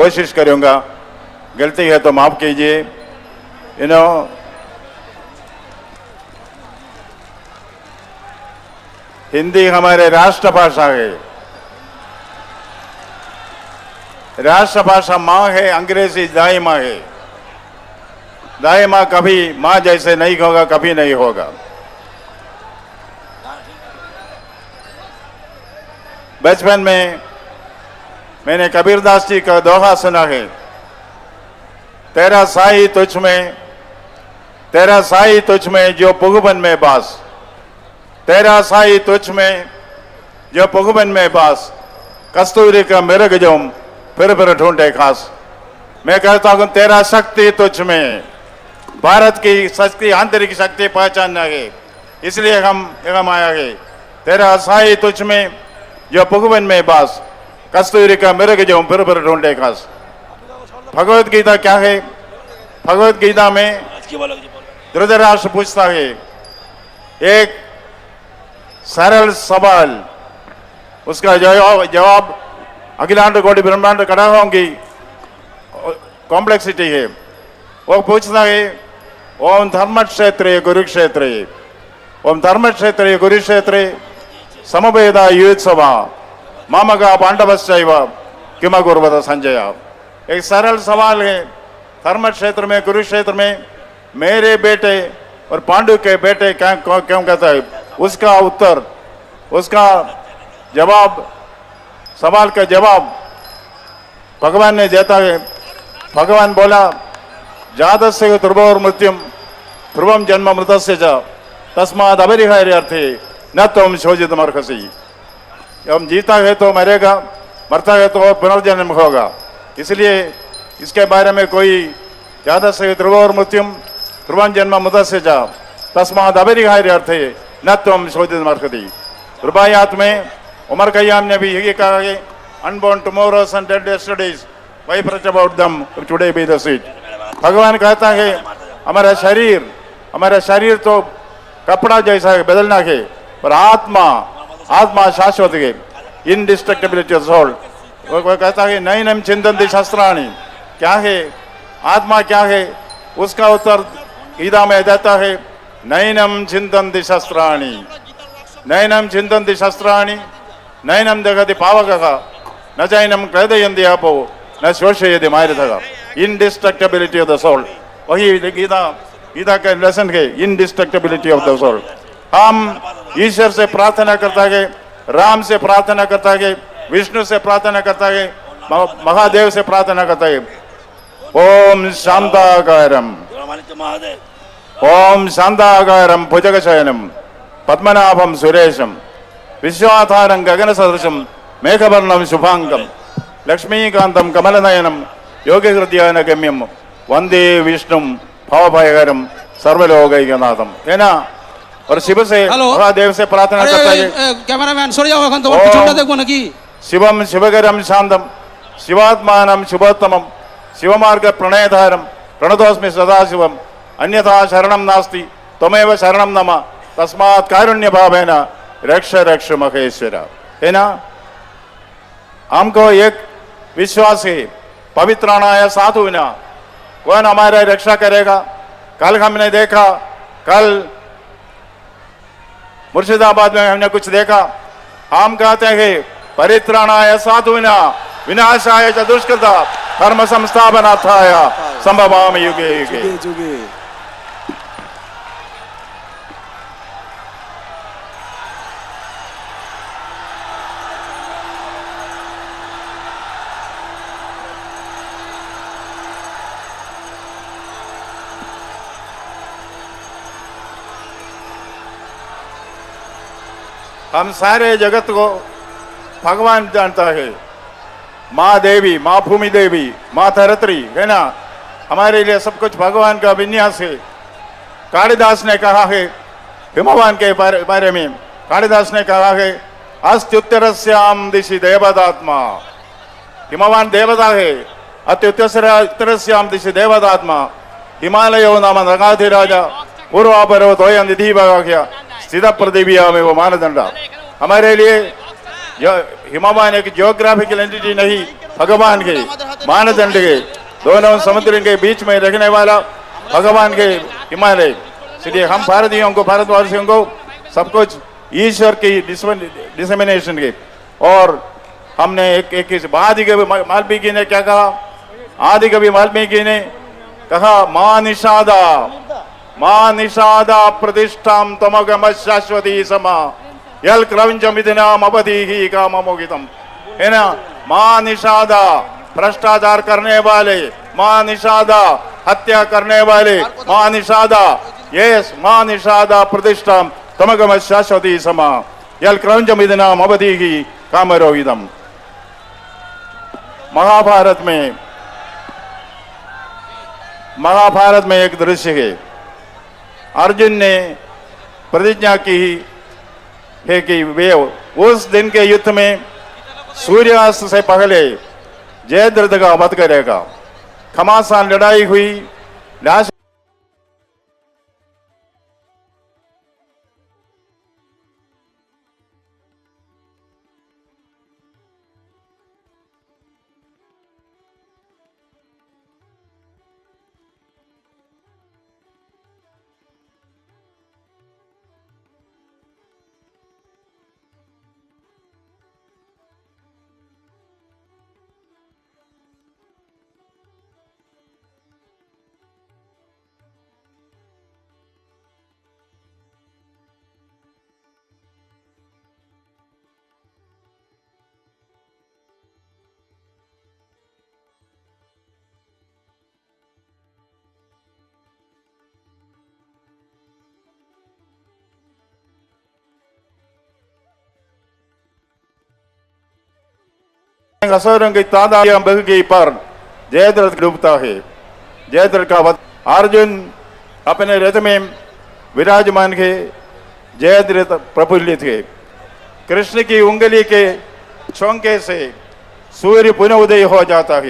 कोशिश करूंगा, गलती है तो माफ कीजिए। हिंदी हमारे राष्ट्रभाषा है, राष्ट्रभाषा माँ है, अंग्रेजी दाई माँ है। दाई माँ कभी माँ जैसे नहीं होगा, कभी नहीं होगा। बचपन में मैंने कबीरदास जी का दोहा सुना है, तेरा साई तुझ में, तेरा साई तुझ में जो पुगबन में बास, तेरा साई तुझ में जो पुगबन में बास, कस्तूरी का मृग जोम फिर ढूंढे खास। मैं कहता हूं तेरा शक्ति तुझ में, भारत की शक्ति, आंतरिक शक्ति पहचानना है, इसलिए हम आया है। तेरा साई तुझ में जो पुगबन में बास, कस्तूरी का मृग जोम फिर ढूंढे खास। भगवत गीता क्या है? भगवत गीता में धृतराष्ट्र पूछता है एक सरल सवाल, उसका जवाब अखिलांड कोटि ब्रह्मांड कड़ाहों की कॉम्प्लेक्सिटी है। वो पूछता है ओम धर्म क्षेत्रे कुरुक्षेत्रे, ओम धर्म क्षेत्रे कुरुक्षेत्रे समवेदा युत्सवा मामका पांडवश्चैव किम कुर्वत संजय। एक सरल सवाल है, धर्म क्षेत्र में कुरुक्षेत्र में मेरे बेटे और पांडु के बेटे क्यों कहता है? उसका उत्तर, उसका जवाब, सवाल का जवाब भगवान ने देता है। भगवान बोला जातस्य ध्रुवोर मृत्युम ध्रुवम जन्म मृतस्य च तस्माद् अपरिहार्यर्थे न त्वं शोचितुमर्हसि। हम जीता है तो मरेगा, मरता है तो पुनर्जन्म होगा, इसलिए इसके बारे में कोई ज्यादा से ध्रुवोर मृत्युम ध्रुवं जन्म मृतस्य च तस्माद् अपरिहार्यर्थे न त्वं शोचितुमर्हसि। रुबायात में उमर खय्याम ने भी यही कहा है, unborn tomorrows and dead yesterdays, why fret about them today be the seat. भगवान कहता है हमारा शरीर तो कपड़ा जैसा है, बदलना है, पर आत्मा शाश्वत है, इनडिस्ट्रक्टिबिलिटी ऑफ सोल। वो कहता है नैनम चिंतन्ति शस्त्राणि, क्या है आत्मा, क्या है? उसका उत्तर गीता में देता है नैनम चिंतन्ति शस्त्राणि, नैनम चिंतन्ति शस्त्राणि, नैनम दगति पावकः, न चैनम क्लेदयन्ति आपो, न शोषयति मारुतः। इनडिस्ट्रक्टिबिलिटी ऑफ द सोल, वही गीता का लेसन है, इनडिस्ट्रक्टिबिलिटी ऑफ द सोल। हम ईश्वर से प्रार्थना करता है, राम से प्रार्थना करता है, विष्णु से प्रार्थना करता है, महादेव से प्रार्थना करता है। ओम शांताकारम, ओम शांताकारम भुजगशयनम पद्मनाभम सुरेशम विश्वाधारं गगन सदृशम मेघवर्णम शुभांगम लक्ष्मीकांतम कमलनयनम योगी हृदय गम्यम वंदे विष्णु भवभयहरम सर्वलोकैकनाथम। है ना? और शिव से, महादेव से प्रार्थना करता है। कैमरामैन सर जाओ, এখন তোমার পিছনটা দেখবো নাকি? शिवम शिवगरम शांतम शिवात्मानम शिवोत्तमम शिवमार्ग प्रणयधारम प्रणतोस्मि सदाशिवम अन्यथा शरणम नास्ति त्वमेव शरणम नम तस्मात् कारुण्य भावेन रक्ष रक्ष महेश्वर। है ना? हमको एक विश्वास है, पवित्राणाय साधुना, कौन हमारा रक्षा करेगा? कल हमने देखा, कल मुर्शिदाबाद में हमने कुछ देखा। हम कहते हैं परित्राणाय साधुना विनाशाय च दुष्कृता धर्म संस्थापनार्थाय संभवामि युगे युगे। हम सारे जगत को भगवान जानता है। माँ देवी, माँ भूमि देवी, माँ धरत्री, है ना? हमारे लिए सब कुछ भगवान का विन्यास है। कालिदास ने कहा है हिमवान के बारे में, कालिदास ने कहा है अस्त्युत्तरस्याम दिशि देवदात्मा। हिमवान देवता है, अत्युत्तरस्याम दिशि देवदात्मा। हिमालयो नाम नगाधिराजा पूर्वापरो तोय निधि भगाख्या स्थित पृथ्विया में वो मानदंड। हमारे लिए हिमवान एक जियोग्राफिकल एंटिटी नहीं, भगवान के मानदंड के दोनों समुद्र के बीच में रहने वाला भगवान के हिमालय, इसलिए हम भारतीयों को, भारतवासियों को सब कुछ ईश्वर की डिसमिनेशन के। और हमने एक आदि कवि वाल्मीकि ने क्या कहा? आदि कवि वाल्मीकि ने कहा, मां निषादा प्रतिष्ठाम तमगम शाश्वती समा यल क्रौंचमिदिनाम अवधि काममोगितम। है ना, मां निषादा, भ्रष्टाचार करने वाले, मां निषादा, हत्या करने वाले, मां निषादा, यस मां निषादा प्रतिष्ठाम तमगम शाश्वती समा यल क्रौंचमिदिनाम अवधि कामरोहितम। महाभारत में एक दृश्य है। अर्जुन ने प्रतिज्ञा की है कि वे उस दिन के युद्ध में सूर्यास्त से पहले जयद्रथ का वध करेगा। घमासान लड़ाई हुई, लाश असुरों की तादाद बढ़ गई पर जयद्रथ डूबता है। जयद्रथ का वध। अर्जुन अपने रथ में विराजमान है, जयद्रथ प्रफुल्लित है। कृष्ण की उंगली के छौंके से सूर्य पुनः उदय हो जाता है।